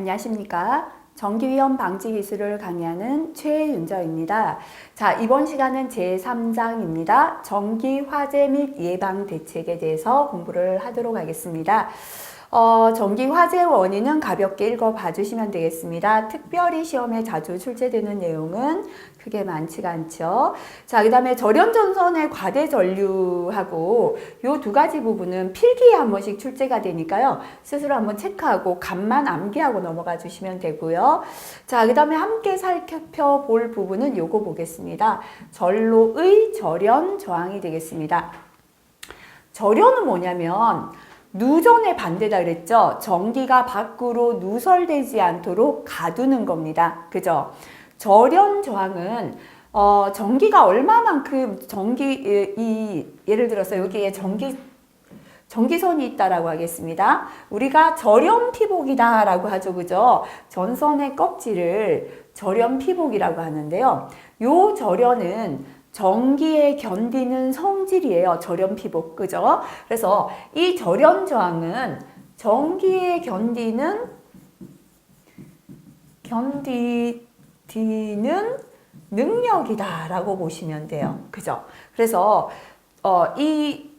안녕하십니까. 전기위험 방지 기술을 강의하는 최윤정입니다. 자, 이번 시간은 제3장입니다. 전기 화재 및 예방 대책에 대해서 공부를 하도록 하겠습니다. 전기 화재 원인은 가볍게 읽어봐 주시면 되겠습니다. 특별히 시험에 자주 출제되는 내용은 크게 많지가 않죠. 자, 그 다음에 절연전선의 과대 전류하고 요 두 가지 부분은 필기에 한 번씩 출제가 되니까요. 스스로 한번 체크하고 감만 암기하고 넘어가 주시면 되고요. 자, 그 다음에 함께 살펴볼 부분은 요거 보겠습니다. 전로의 절연 저항이 되겠습니다. 절연은 뭐냐면 누전의 반대다 그랬죠? 전기가 밖으로 누설되지 않도록 가두는 겁니다. 그죠? 절연 저항은 전기가 얼마만큼 예를 들어서 여기에 전기선이 있다라고 하겠습니다. 우리가 절연 피복이다라고 하죠. 그죠? 전선의 껍질을 절연 피복이라고 하는데요. 요 절연은 전기에 견디는 성질이에요. 절연 피복. 그죠? 그래서 이 절연 저항은 전기에 견디는 능력이다라고 보시면 돼요. 그죠? 그래서 이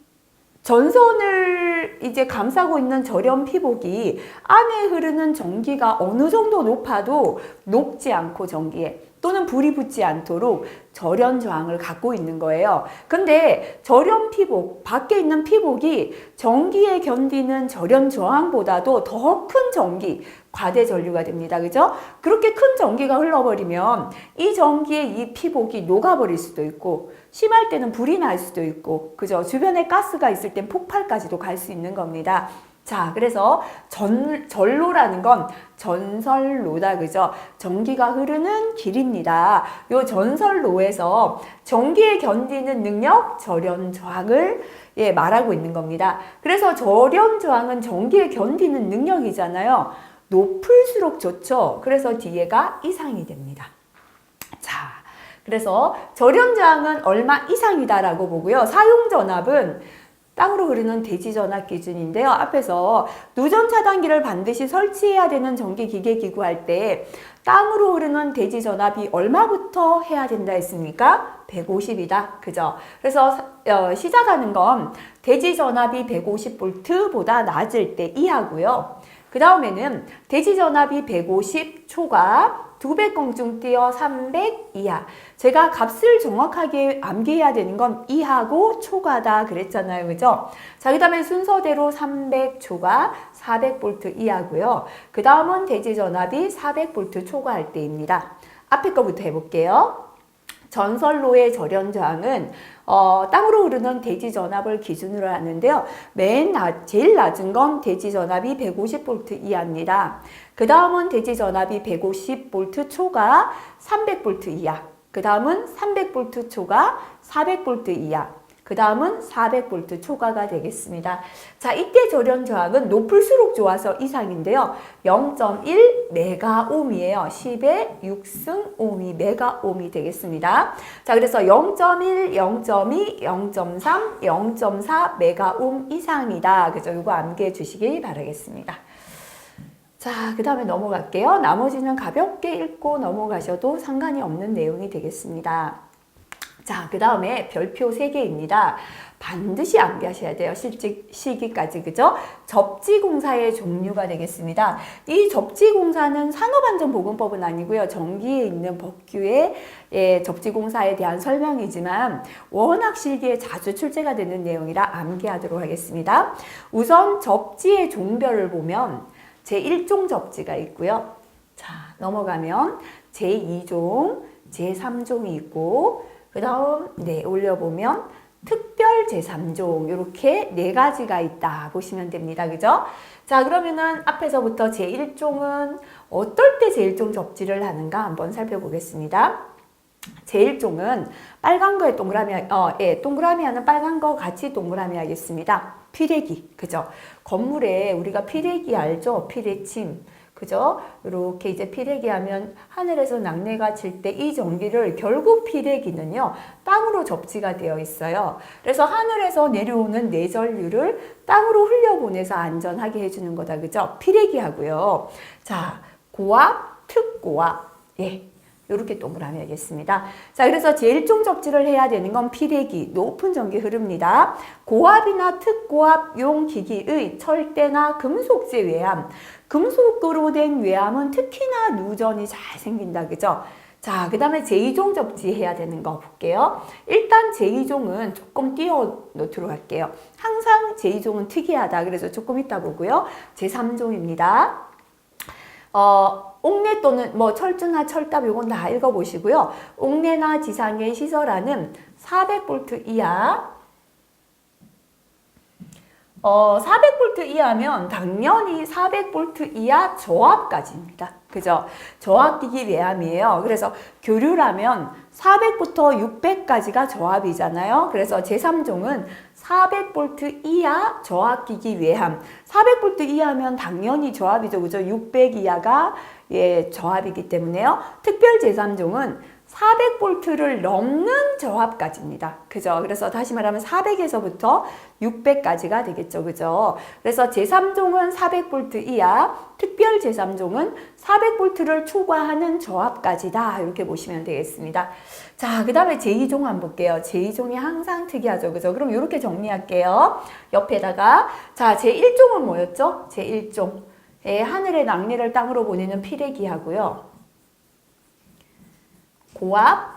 전선을 이제 감싸고 있는 절연 피복이 안에 흐르는 전기가 어느 정도 높아도 녹지 않고 전기에 또는 불이 붙지 않도록 절연 저항을 갖고 있는 거예요. 근데 절연 피복, 밖에 있는 피복이 전기에 견디는 절연 저항보다도 더 큰 전기, 과대 전류가 됩니다. 그죠? 그렇게 큰 전기가 흘러버리면 이 전기의 이 피복이 녹아버릴 수도 있고 심할 때는 불이 날 수도 있고 그죠? 주변에 가스가 있을 땐 폭발까지도 갈 수 있는 겁니다. 자, 그래서 전로라는 건 전설로다. 그죠? 전기가 흐르는 길입니다. 요 전설로에서 전기에 견디는 능력, 절연 저항을 말하고 있는 겁니다. 그래서 절연 저항은 전기에 견디는 능력이잖아요. 높을수록 좋죠. 그래서 뒤에가 이상이 됩니다. 자, 그래서 절연 저항은 얼마 이상이다라고 보고요. 사용 전압은 땅으로 흐르는 대지 전압 기준인데요. 앞에서 누전 차단기를 반드시 설치해야 되는 전기 기계 기구 할 때 땅으로 흐르는 대지 전압이 얼마부터 해야 된다 했습니까? 150이다. 그죠? 그래서 시작하는 건 대지 전압이 150V보다 낮을 때 이하고요. 그 다음에는 대지 전압이 150 초과 200공중 뛰어 300 이하. 제가 값을 정확하게 암기해야 되는 건 이하고 초과다 그랬잖아요. 그죠? 자, 그 다음에 순서대로 300 초과 400V 이하고요. 그 다음은 대지 전압이 400V 초과할 때입니다. 앞에 거부터 해볼게요. 전설로의 절연 저항은 땅으로 흐르는 대지 전압을 기준으로 하는데요. 제일 낮은 건 대지 전압이 150V 이하입니다. 그 다음은 대지 전압이 150V 초과 300V 이하. 그 다음은 300V 초과 400V 이하. 그 다음은 400V 초과가 되겠습니다. 자, 이때 절연 저항은 높을수록 좋아서 이상인데요. 0.1 메가옴이에요. 10의 6승 옴이 메가옴이 되겠습니다. 자, 그래서 0.1, 0.2, 0.3, 0.4 메가옴 이상이다. 그죠? 이거 암기해 주시기 바라겠습니다. 자, 그 다음에 넘어갈게요. 나머지는 가볍게 읽고 넘어가셔도 상관이 없는 내용이 되겠습니다. 자, 그 다음에 별표 3개입니다. 반드시 암기하셔야 돼요. 실직 시기까지. 그죠? 접지공사의 종류가 되겠습니다. 이 접지공사는 산업안전보건법은 아니고요. 전기에 있는 법규의 접지공사에 대한 설명이지만 워낙 실기에 자주 출제가 되는 내용이라 암기하도록 하겠습니다. 우선 접지의 종별을 보면 제1종 접지가 있고요. 자, 넘어가면 제2종, 제3종이 있고 그 다음 올려보면 특별 제3종 이렇게 4가지가 있다 보시면 됩니다. 그죠? 자, 그러면은 앞에서부터 제1종은 어떨 때 제1종 접지를 하는가 한번 살펴보겠습니다. 제1종은 빨간 거에 동그라미 하는 빨간 거 같이 동그라미 하겠습니다. 피레기, 그죠? 건물에 우리가 피레기 알죠? 피레침. 그죠? 이렇게 이제 피레기 하면 하늘에서 낙뢰가 칠 때 이 전기를 결국 피레기는요, 땅으로 접지가 되어 있어요. 그래서 하늘에서 내려오는 내전류를 땅으로 흘려보내서 안전하게 해주는 거다. 그죠? 피레기 하고요. 자, 고압, 특고압. 예. 이렇게 동그라미 하겠습니다. 자, 그래서 제1종 접지를 해야 되는 건 피대기, 높은 전기 흐릅니다. 고압이나 특고압용 기기의 철대나 금속재 외암, 금속으로 된 외암은 특히나 누전이 잘 생긴다, 그죠? 자, 그 다음에 제2종 접지해야 되는 거 볼게요. 일단 제2종은 조금 띄워 놓도록 할게요. 항상 제2종은 특이하다, 그래서 조금 이따 보고요. 제3종입니다. 옥내 또는 뭐 철주나 철답 요건 다 읽어보시고요. 옥내나 지상의 시설하는 400V 이하 400V 이하면 당연히 400V 이하 저압까지입니다. 그죠? 저압기기 외암이에요. 그래서 교류라면 400부터 600까지가 저압이잖아요. 그래서 제3종은 400V 이하 저압기기 외암. 400V 이하면 당연히 저압이죠. 그죠? 600 이하가 예, 저압이기 때문에요. 특별 제3종은 400V를 넘는 저압까지입니다. 그죠? 그래서 다시 말하면 400에서부터 600까지가 되겠죠. 그죠? 그래서 제3종은 400V 이하, 특별 제3종은 400V를 초과하는 저압까지다. 이렇게 보시면 되겠습니다. 자, 그 다음에 제2종 한번 볼게요. 제2종이 항상 특이하죠. 그죠? 그럼 이렇게 정리할게요. 옆에다가. 자, 제1종은 뭐였죠? 제1종. 예, 하늘의 낙뢰를 땅으로 보내는 피레기하고요. 고압,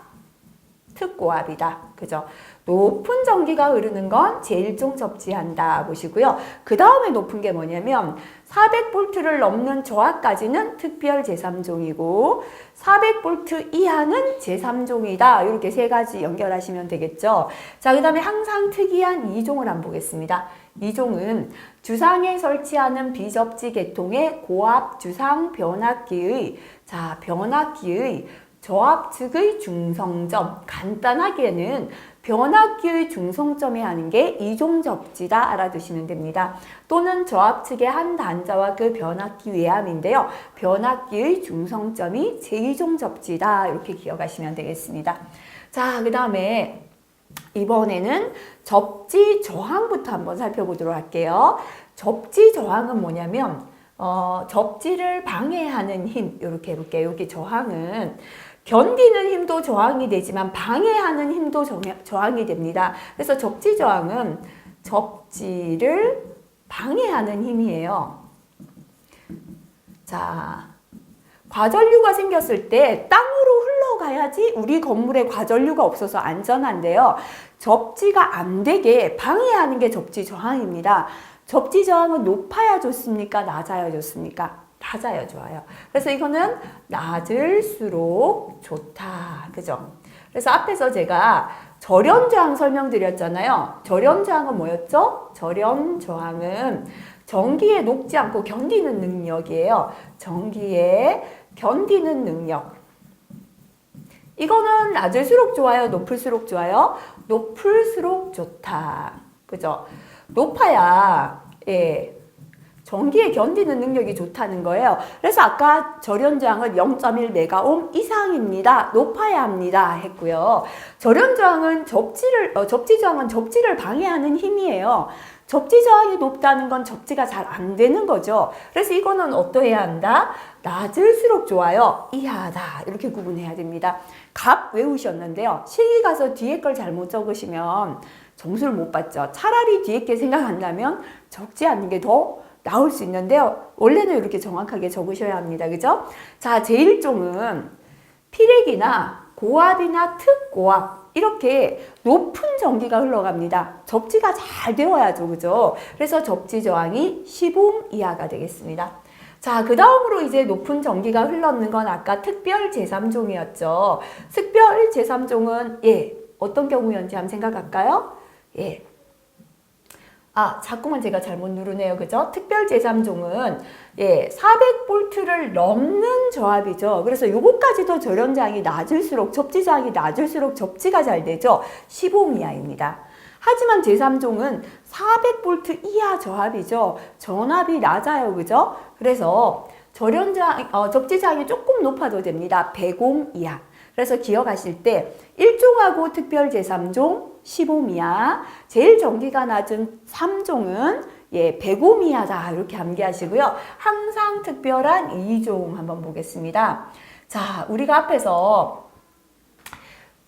특고압이다. 그죠? 높은 전기가 흐르는 건 제1종 접지한다 보시고요. 그 다음에 높은 게 뭐냐면 400V를 넘는 저압까지는 특별 제3종이고 400V 이하는 제3종이다. 이렇게 세 가지 연결하시면 되겠죠. 자, 그 다음에 항상 특이한 2종을 한번 보겠습니다. 2종은 주상에 설치하는 비접지 계통의 고압 주상 변압기의 저압 측의 중성점, 간단하게는 변압기의 중성점에 하는 게 2종 접지다 알아두시면 됩니다. 또는 저압 측의 한 단자와 그 변압기 외암인데요. 변압기의 중성점이 제2종 접지다 이렇게 기억하시면 되겠습니다. 자, 그 다음에 이번에는 접지 저항부터 한번 살펴보도록 할게요. 접지 저항은 뭐냐면 접지를 방해하는 힘 이렇게 해볼게요. 여기 저항은 견디는 힘도 저항이 되지만 방해하는 힘도 저항이 됩니다. 그래서 접지 저항은 접지를 방해하는 힘이에요. 자, 과전류가 생겼을 때 땅으로 흘러가야지 우리 건물에 과전류가 없어서 안전한데요. 접지가 안 되게 방해하는 게 접지 저항입니다. 접지 저항은 높아야 좋습니까? 낮아야 좋습니까? 낮아야 좋아요. 그래서 이거는 낮을수록 좋다. 그죠? 그래서 앞에서 제가 절연 저항 설명드렸잖아요. 절연 저항은 뭐였죠? 절연 저항은 전기에 녹지 않고 견디는 능력이에요. 전기에 견디는 능력. 이거는 낮을수록 좋아요? 높을수록 좋아요? 높을수록 좋다. 그죠? 높아야, 예. 전기에 견디는 능력이 좋다는 거예요. 그래서 아까 절연저항은 0.1메가옴 이상입니다. 높아야 합니다. 했고요. 절연저항은 접지저항은 접지를 방해하는 힘이에요. 접지저항이 높다는 건 접지가 잘 안 되는 거죠. 그래서 이거는 어떠해야 한다? 낮을수록 좋아요. 이하다. 이렇게 구분해야 됩니다. 값 외우셨는데요. 실기 가서 뒤에 걸 잘못 적으시면 점수를 못 받죠. 차라리 뒤에 게 생각한다면 적지 않는 게 더 나올 수 있는데요. 원래는 이렇게 정확하게 적으셔야 합니다. 그죠? 자, 제1종은 피레기나 고압이나 특고압 이렇게 높은 전기가 흘러갑니다. 접지가 잘 되어야죠. 그죠? 그래서 접지 저항이 10옴 이하가 되겠습니다. 자, 그 다음으로 이제 높은 전기가 흘렀는 건 아까 특별 제3종이었죠. 특별 제3종은 예, 어떤 경우였는지 한번 생각할까요? 예. 아, 자꾸만 제가 잘못 누르네요. 그죠? 특별 제3종은 예, 400V를 넘는 저압이죠. 그래서 요거까지도 절연저항이 낮을수록 접지저항이 낮을수록 접지가 잘 되죠. 15옴 이하입니다. 하지만 제3종은 400V 이하 저압이죠. 전압이 낮아요. 그죠? 그래서 접지저항이 조금 높아도 됩니다. 100옴 이하. 그래서 기억하실 때 1종하고 특별 제3종 15옴 이하, 제일 전기가 낮은 3종은 예, 105 이하다. 이렇게 암기하시고요. 항상 특별한 이종 한번 보겠습니다. 자, 우리가 앞에서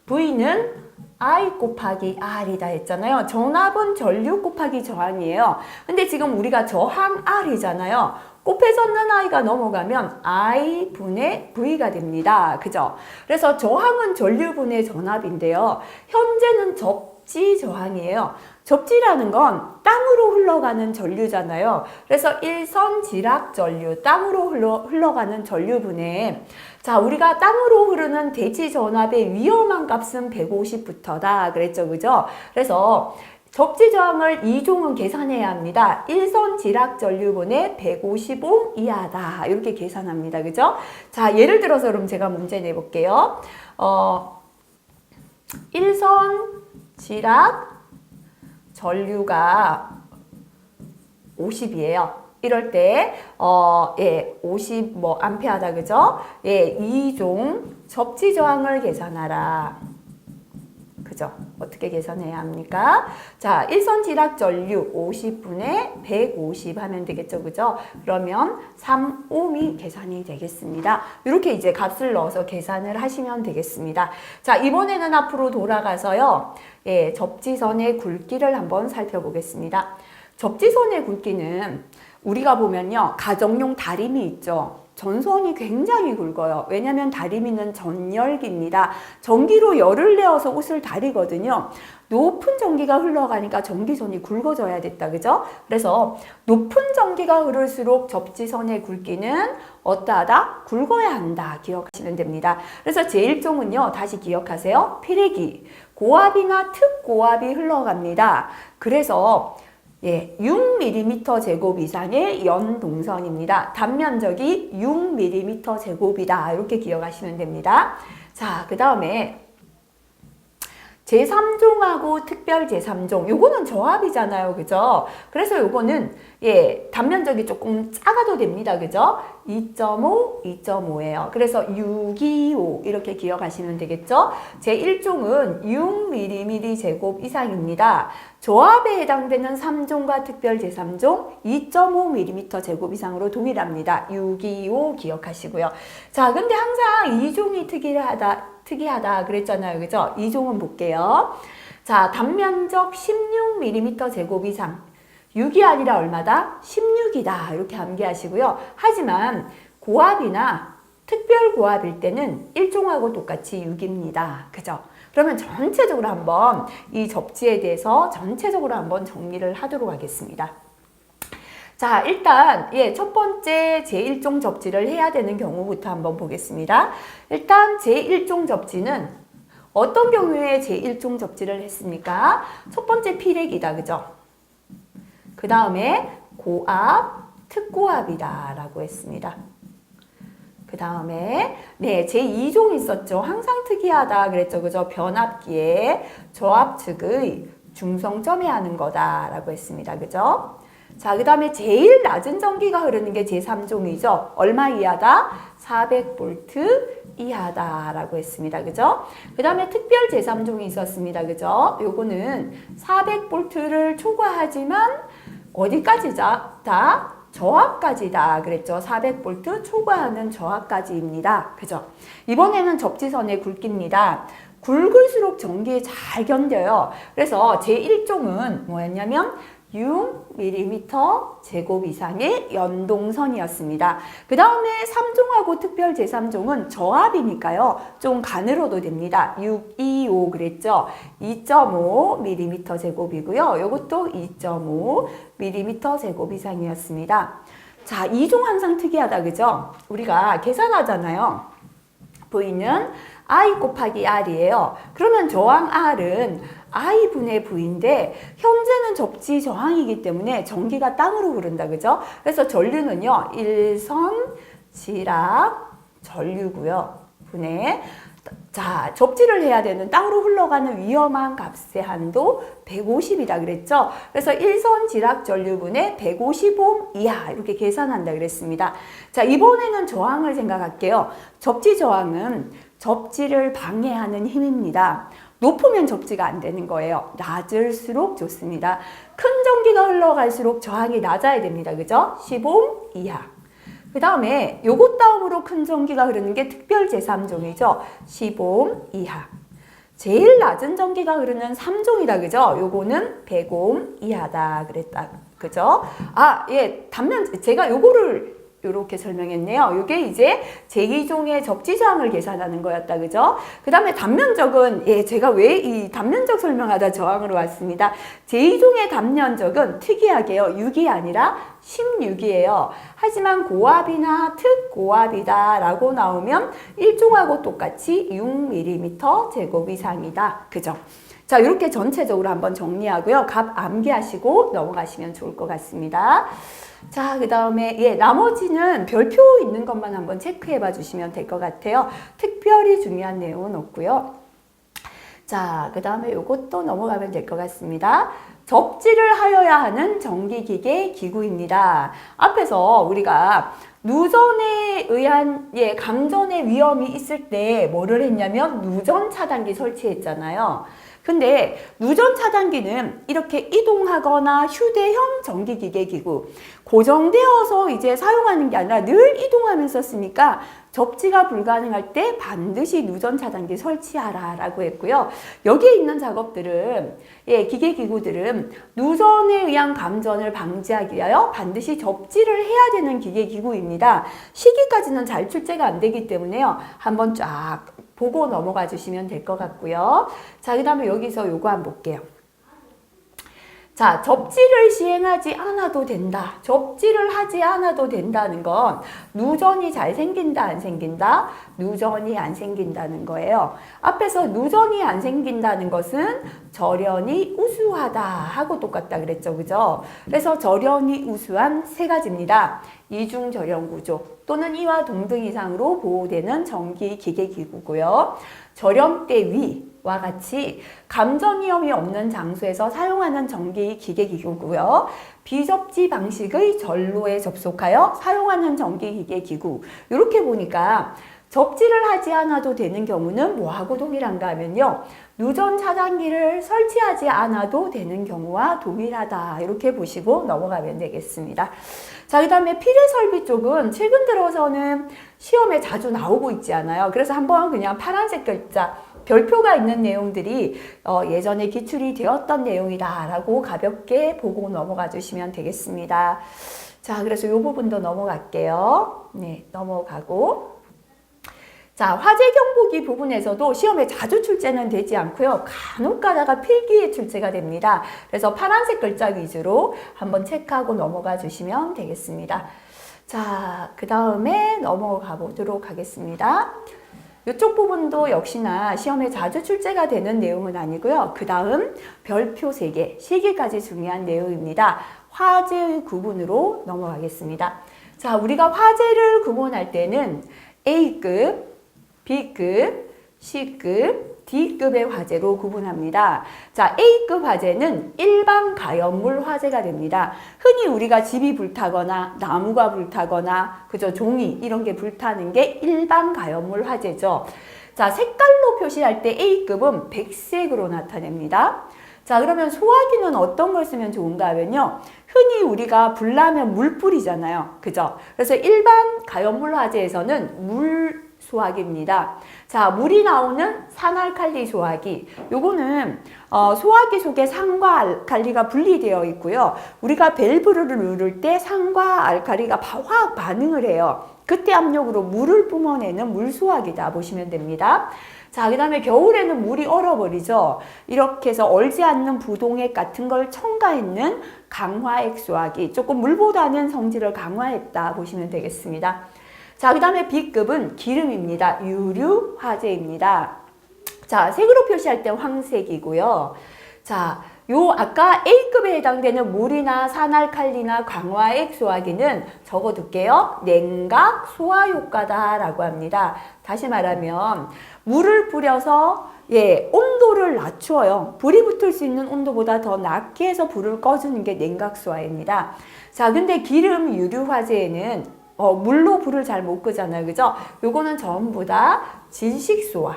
V는 I 곱하기 R이다 했잖아요. 전압은 전류 곱하기 저항이에요. 근데 지금 우리가 저항 R이잖아요. 곱해졌는 I가 넘어가면 I 분의 V가 됩니다. 그죠? 그래서 저항은 전류분의 전압인데요. 현재는 접지 저항이에요. 접지라는 건 땅으로 흘러가는 전류잖아요. 그래서 일선 지락 전류, 땅으로 흘러가는 전류분에 자, 우리가 땅으로 흐르는 대지 전압의 위험한 값은 150부터다 그랬죠. 그죠? 그래서 접지 저항을 이종은 계산해야 합니다. 일선 지락 전류분의 150옴 이하다. 이렇게 계산합니다. 그죠? 자, 예를 들어서 그럼 제가 문제 내볼게요. 일선 지락 전류가 50이에요. 이럴 때, 50 암페어다, 그죠? 예, 2종 접지 저항을 계산하라. 그죠? 어떻게 계산해야 합니까? 자, 일선 지락 전류 50분의 150 하면 되겠죠, 그죠? 그러면 3옴이 계산이 되겠습니다. 이렇게 이제 값을 넣어서 계산을 하시면 되겠습니다. 자, 이번에는 앞으로 돌아가서요, 예, 접지선의 굵기를 한번 살펴보겠습니다. 접지선의 굵기는 우리가 보면요, 가정용 다리미 있죠. 전선이 굉장히 굵어요. 왜냐하면 다리미는 전열기입니다. 전기로 열을 내어서 옷을 다리거든요. 높은 전기가 흘러가니까 전기선이 굵어져야 됐다. 그죠? 그래서 높은 전기가 흐를수록 접지선의 굵기는 어떠하다? 굵어야 한다. 기억하시면 됩니다. 그래서 제1종은요. 다시 기억하세요. 피레기, 고압이나 특고압이 흘러갑니다. 그래서 예, 6mm 제곱 이상의 연동선입니다. 단면적이 6mm 제곱이다. 이렇게 기억하시면 됩니다. 자, 그 다음에 제3종하고 특별 제3종. 요거는 저압이잖아요. 그죠? 그래서 요거는 예, 단면적이 조금 작아도 됩니다. 그죠? 2.5, 2.5예요. 그래서 625 이렇게 기억하시면 되겠죠? 제1종은 6mm 제곱 이상입니다. 저압에 해당되는 3종과 특별 제3종 2.5mm 제곱 이상으로 동일합니다. 625 기억하시고요. 자, 근데 항상 2종이 특이하다 그랬잖아요. 그죠? 2종은 볼게요. 자, 단면적 16mm 제곱 이상. 6이 아니라 얼마다? 16이다. 이렇게 암기하시고요. 하지만 고압이나 특별 고압일 때는 1종하고 똑같이 6입니다. 그죠? 그러면 전체적으로 한번 이 접지에 대해서 전체적으로 한번 정리를 하도록 하겠습니다. 자, 일단 예, 첫 번째 제1종 접지를 해야 되는 경우부터 한번 보겠습니다. 일단 제1종 접지는 어떤 경우에 제1종 접지를 했습니까? 첫 번째 피렉이다. 그죠? 그 다음에 고압, 특고압이다 라고 했습니다. 그 다음에 네, 제2종 있었죠. 항상 특이하다 그랬죠. 그죠? 변압기에 저압 측의 중성점에 하는 거다 라고 했습니다. 그죠? 자, 그 다음에 제일 낮은 전기가 흐르는 게 제3종이죠. 얼마 이하다? 400V 이하다 라고 했습니다. 그죠? 그 다음에 특별 제3종이 있었습니다. 그죠? 요거는 400V를 초과하지만 어디까지다? 다 저압까지다 그랬죠. 400V 초과하는 저압까지입니다. 그죠? 이번에는 접지선의 굵기입니다. 굵을수록 전기에 잘 견뎌요. 그래서 제1종은 뭐였냐면 6mm 제곱 이상의 연동선이었습니다. 그 다음에 3종하고 특별 제3종은 저압이니까요. 좀 가늘어도 됩니다. 625 그랬죠. 2.5mm 제곱이고요. 이것도 2.5mm 제곱 이상이었습니다. 자, 2종 항상 특이하다. 그죠? 우리가 계산하잖아요. V는 I 곱하기 R이에요. 그러면 저항 R은 I분의 V인데 현재는 접지 저항이기 때문에 전기가 땅으로 흐른다. 그죠? 그래서 전류는요. 일선 지락 전류고요. 분의 자, 접지를 해야 되는 땅으로 흘러가는 위험한 값의 한도 150이다 그랬죠? 그래서 일선 지락 전류분의 150옴 이하 이렇게 계산한다 그랬습니다. 자, 이번에는 저항을 생각할게요. 접지 저항은 접지를 방해하는 힘입니다. 높으면 접지가 안 되는 거예요. 낮을수록 좋습니다. 큰 전기가 흘러갈수록 저항이 낮아야 됩니다. 그죠? 10옴 이하. 그 다음에 요것 다음으로 큰 전기가 흐르는 게 특별 제3종이죠. 10옴 이하. 제일 낮은 전기가 흐르는 3종이다. 그죠? 요거는 100옴 이하다. 그랬다. 그죠? 아, 예. 단면, 제가 요거를 이렇게 설명했네요. 이게 이제 제2종의 접지 저항을 계산하는 거였다. 그죠? 그 다음에 단면적은, 예, 제가 왜 이 단면적 설명하다 저항으로 왔습니다. 제2종의 단면적은 특이하게요. 6이 아니라 16이에요. 하지만 고압이나 특고압이다 라고 나오면 1종하고 똑같이 6mm 제곱 이상이다. 그죠? 자, 이렇게 전체적으로 한번 정리하고요. 값 암기하시고 넘어가시면 좋을 것 같습니다. 자, 그 다음에 예, 나머지는 별표 있는 것만 한번 체크해 봐 주시면 될 것 같아요. 특별히 중요한 내용은 없고요. 자, 그 다음에 요것도 넘어가면 될 것 같습니다. 접지를 하여야 하는 전기기계 기구입니다. 앞에서 우리가 누전에 의한 감전의 위험이 있을 때 뭐를 했냐면 누전 차단기 설치했잖아요. 근데 누전 차단기는 이렇게 이동하거나 휴대형 전기기계 기구 고정되어서 이제 사용하는 게 아니라 늘 이동하면서 쓰니까 접지가 불가능할 때 반드시 누전 차단기 설치하라 라고 했고요. 여기에 있는 작업들은 기계 기구들은 누전에 의한 감전을 방지하기 위하여 반드시 접지를 해야 되는 기계 기구입니다. 시기까지는 잘 출제가 안 되기 때문에요. 한번 쫙 보고 넘어가 주시면 될 것 같고요. 자, 그 다음에 여기서 요거 한번 볼게요. 자, 접지를 시행하지 않아도 된다. 접지를 하지 않아도 된다는 건 누전이 잘 생긴다, 안 생긴다? 누전이 안 생긴다는 거예요. 앞에서 누전이 안 생긴다는 것은 절연이 우수하다 하고 똑같다 그랬죠. 그죠? 그래서 절연이 우수한 세 가지입니다. 이중 절연 구조 또는 이와 동등 이상으로 보호되는 전기 기계 기구고요. 절연대 위와 같이 감전 위험이 없는 장소에서 사용하는 전기 기계 기구고요. 비접지 방식의 전로에 접속하여 사용하는 전기 기계 기구. 이렇게 보니까 접지를 하지 않아도 되는 경우는 뭐하고 동일한가 하면요. 누전 차단기를 설치하지 않아도 되는 경우와 동일하다. 이렇게 보시고 넘어가면 되겠습니다. 자, 그 다음에 필요 설비 쪽은 최근 들어서는 시험에 자주 나오고 있지 않아요. 그래서 한번 그냥 파란색 글자, 별표가 있는 내용들이 예전에 기출이 되었던 내용이다 라고 가볍게 보고 넘어가 주시면 되겠습니다. 자, 그래서 이 부분도 넘어갈게요. 네, 넘어가고. 자, 화재 경보기 부분에서도 시험에 자주 출제는 되지 않고요. 간혹 가다가 필기에 출제가 됩니다. 그래서 파란색 글자 위주로 한번 체크하고 넘어가 주시면 되겠습니다. 자, 그 다음에 넘어가 보도록 하겠습니다. 이쪽 부분도 역시나 시험에 자주 출제가 되는 내용은 아니고요. 그 다음 별표 3개, 시기까지 중요한 내용입니다. 화재의 구분으로 넘어가겠습니다. 자, 우리가 화재를 구분할 때는 A급, B급, C급, D급의 화재로 구분합니다. 자, A급 화재는 일반 가연물 화재가 됩니다. 흔히 우리가 집이 불타거나 나무가 불타거나 그죠, 종이 이런 게 불타는 게 일반 가연물 화재죠. 자, 색깔로 표시할 때 A급은 백색으로 나타냅니다. 자, 그러면 소화기는 어떤 걸 쓰면 좋은가 하면요. 흔히 우리가 불나면 물불이잖아요. 그죠? 그래서 일반 가연물 화재에서는 물 소화기입니다. 자, 물이 나오는 산알칼리 소화기. 요거는 소화기 속에 산과 알칼리가 분리되어 있고요. 우리가 밸브를 누를 때 산과 알칼리가 화학 반응을 해요. 그때 압력으로 물을 뿜어내는 물소화기다 보시면 됩니다. 자, 그 다음에 겨울에는 물이 얼어버리죠. 이렇게 해서 얼지 않는 부동액 같은 걸 첨가했는 강화액 소화기. 조금 물보다는 성질을 강화했다 보시면 되겠습니다. 자, 그 다음에 B급은 기름입니다. 유류 화재입니다. 자, 색으로 표시할 때 황색이고요. 자, 요 아까 A급에 해당되는 물이나 산알칼리나 강화액 소화기는 적어둘게요. 냉각 소화 효과다라고 합니다. 다시 말하면 물을 뿌려서 온도를 낮추어요. 불이 붙을 수 있는 온도보다 더 낮게 해서 불을 꺼주는 게 냉각 소화입니다. 자, 근데 기름 유류 화재에는 물로 불을 잘 못 끄잖아요. 그죠? 요거는 전부 다 진식소화.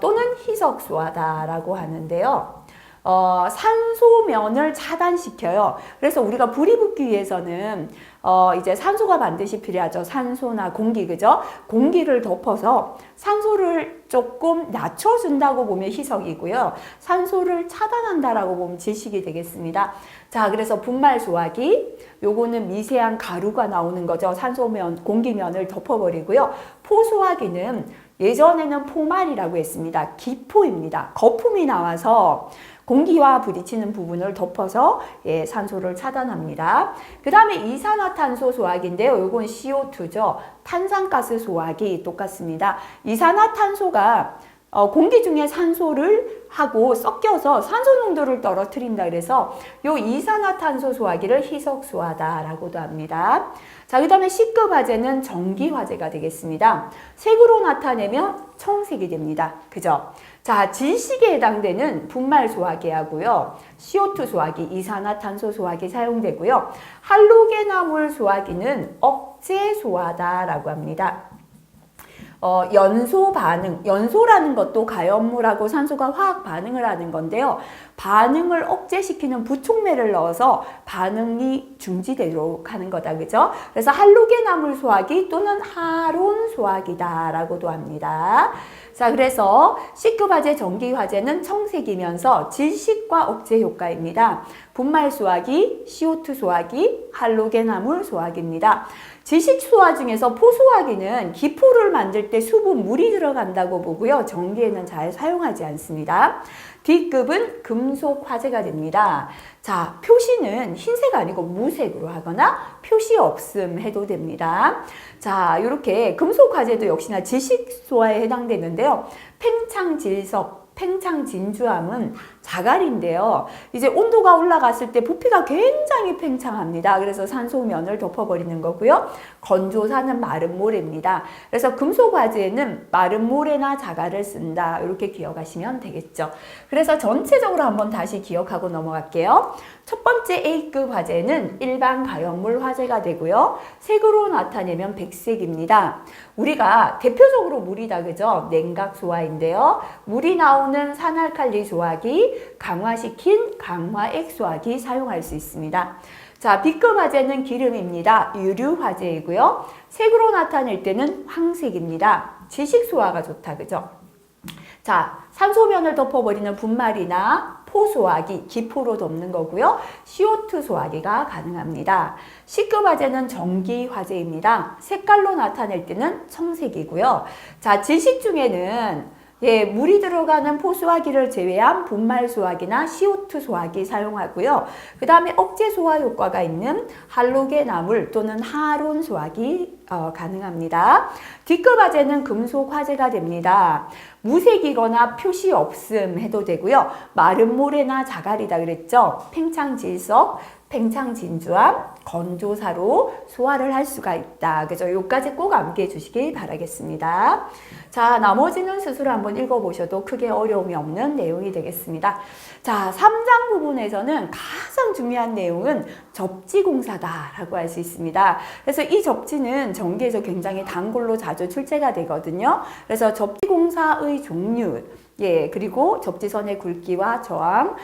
또는 희석수화다라고 하는데요. 산소면을 차단시켜요. 그래서 우리가 불이 붙기 위해서는 이제 산소가 반드시 필요하죠. 산소나 공기, 그죠? 공기를 덮어서 산소를 조금 낮춰준다고 보면 희석이고요. 산소를 차단한다라고 보면 질식이 되겠습니다. 자, 그래서 분말 소화기, 요거는 미세한 가루가 나오는 거죠. 산소면, 공기면을 덮어버리고요. 포소화기는 예전에는 포말이라고 했습니다. 기포입니다. 거품이 나와서 공기와 부딪히는 부분을 덮어서 산소를 차단합니다. 그 다음에 이산화탄소 소화기인데요. 이건 CO2죠. 탄산가스 소화기 똑같습니다. 이산화탄소가 공기 중에 산소를 하고 섞여서 산소 농도를 떨어뜨린다 그래서 요 이산화탄소 소화기를 희석수화다라고도 합니다. 자, 그 다음에 C급 화재는 전기화재가 되겠습니다. 색으로 나타내면 청색이 됩니다. 그죠? 자, 질식에 해당되는 분말 소화기하고요. CO2 소화기, 이산화탄소 소화기 사용되고요. 할로겐화물 소화기는 억제 소화다라고 합니다. 연소 반응, 연소라는 것도 가연물하고 산소가 화학 반응을 하는 건데요. 반응을 억제시키는 부촉매를 넣어서 반응이 중지되도록 하는 거다, 그죠? 그래서 할로겐화물 소화기 또는 하론 소화기다라고도 합니다. 자, 그래서 C급 화재, 전기 화재는 청색이면서 질식과 억제 효과입니다. 분말 소화기, CO2 소화기, 할로겐화물 소화기입니다. 질식 소화 중에서 포소화기는 기포를 만들 때 수분, 물이 들어간다고 보고요. 전기에는 잘 사용하지 않습니다. D급은 금속 화재가 됩니다. 자, 표시는 흰색 아니고 무색으로 하거나 표시 없음 해도 됩니다. 자, 이렇게 금속 화재도 역시나 질식 소화에 해당되는데요. 팽창질석, 팽창진주함은 자갈인데요. 이제 온도가 올라갔을 때 부피가 굉장히 팽창합니다. 그래서 산소면을 덮어버리는 거고요. 건조사는 마른 모래입니다. 그래서 금속 화재에는 마른 모래나 자갈을 쓴다. 이렇게 기억하시면 되겠죠. 그래서 전체적으로 한번 다시 기억하고 넘어갈게요. 첫 번째 A급 화재는 일반 가연물 화재가 되고요. 색으로 나타내면 백색입니다. 우리가 대표적으로 물이다, 그죠? 냉각 소화인데요. 물이 나오는 산알칼리 소화기, 강화시킨 강화액 소화기 사용할 수 있습니다. 자, B급 화재는 기름입니다. 유류 화재이고요. 색으로 나타낼 때는 황색입니다. 질식 소화가 좋다, 그죠? 자, 산소면을 덮어버리는 분말이나 포소화기, 기포로 덮는 거고요. CO2 소화기가 가능합니다. C급 화재는 전기 화재입니다. 색깔로 나타낼 때는 청색이고요. 자, 질식 중에는 물이 들어가는 포소화기를 제외한 분말 소화기나 CO2 소화기 사용하고요. 그 다음에 억제 소화 효과가 있는 할로겐화물 또는 하론 소화기 가능합니다. D급 화재는 금속 화재가 됩니다. 무색이거나 표시 없음 해도 되고요. 마른 모래나 자갈이다 그랬죠. 팽창질석, 팽창진주함, 건조사로 소화를 할 수가 있다. 그죠? 요까지 꼭 암기해 주시기 바라겠습니다. 자, 나머지는 스스로 한번 읽어보셔도 크게 어려움이 없는 내용이 되겠습니다. 자, 3장 부분에서는 가장 중요한 내용은 접지공사다라고 할 수 있습니다. 그래서 이 접지는 전기에서 굉장히 단골로 자주 출제가 되거든요. 그래서 접지공사의 종류, 그리고 접지선의 굵기와 저항,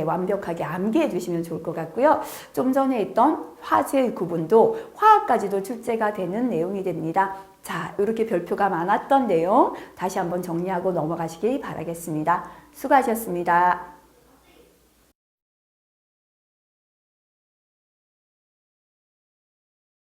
완벽하게 암기해 주시면 좋을 것 같고요. 좀 전에 했던 화재의 구분도 화학까지도 출제가 되는 내용이 됩니다. 자, 이렇게 별표가 많았던 내용 다시 한번 정리하고 넘어가시기 바라겠습니다. 수고하셨습니다.